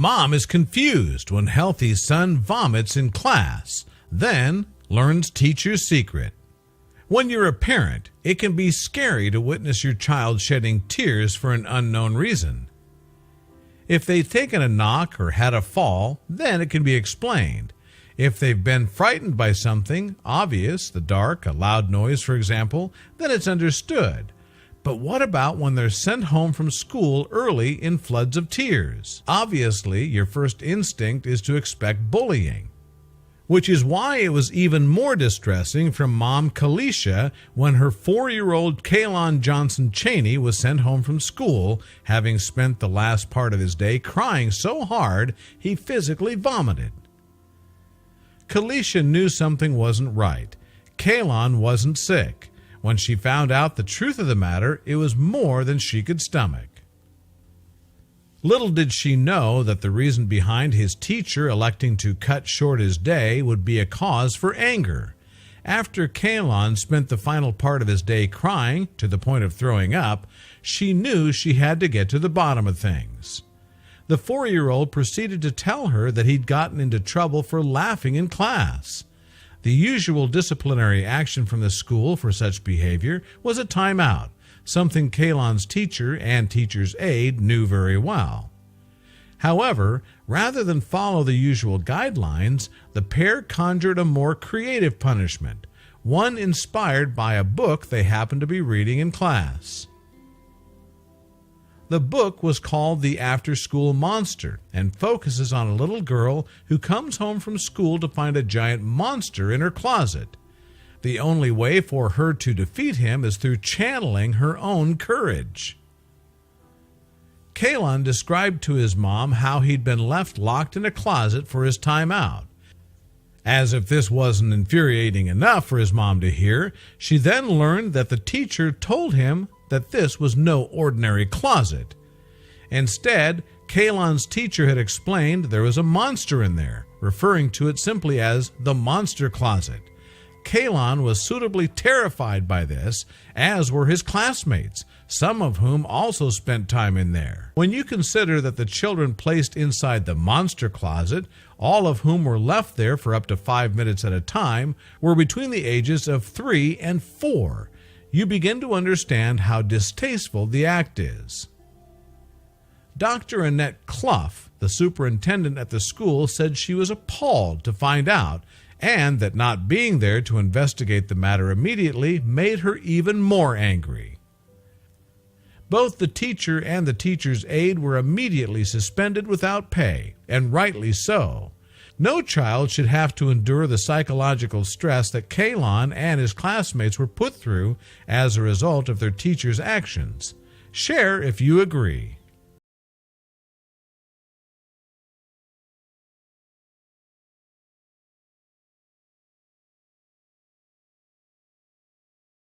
Mom is confused when healthy son vomits in class, then learns teacher's secret. When you're a parent, it can be scary to witness your child shedding tears for an unknown reason. If they've taken a knock or had a fall, then it can be explained. If they've been frightened by something obvious, the dark, a loud noise, for example, then it's understood. But what about when they're sent home from school early in floods of tears? Obviously, your first instinct is to expect bullying, which is why it was even more distressing from Mom Kalisha when her 4-year-old Kaylon Johnson Cheney was sent home from school, having spent the last part of his day crying so hard he physically vomited. Kalisha knew something wasn't right. Kaylon wasn't sick. When she found out the truth of the matter, it was more than she could stomach. Little did she know that the reason behind his teacher electing to cut short his day would be a cause for anger. After Kaylon spent the final part of his day crying, to the point of throwing up, she knew she had to get to the bottom of things. The 4-year-old proceeded to tell her that he'd gotten into trouble for laughing in class. The usual disciplinary action from the school for such behavior was a timeout, something Kaylon's teacher and teacher's aide knew very well. However, rather than follow the usual guidelines, the pair conjured a more creative punishment, one inspired by a book they happened to be reading in class. The book was called The After-School Monster and focuses on a little girl who comes home from school to find a giant monster in her closet. The only way for her to defeat him is through channeling her own courage. Kaylon described to his mom how he'd been left locked in a closet for his time out. As if this wasn't infuriating enough for his mom to hear, she then learned that the teacher told him that this was no ordinary closet. Instead, Kaylon's teacher had explained there was a monster in there, referring to it simply as the monster closet. Kaylon was suitably terrified by this, as were his classmates, some of whom also spent time in there. When you consider that the children placed inside the monster closet, all of whom were left there for up to 5 minutes at a time, were between the ages of 3 and 4, you begin to understand how distasteful the act is. Dr. Annette Clough, the superintendent at the school, said she was appalled to find out, and that not being there to investigate the matter immediately made her even more angry. Both the teacher and the teacher's aide were immediately suspended without pay, and rightly so. No child should have to endure the psychological stress that Kaylon and his classmates were put through as a result of their teacher's actions. Share if you agree.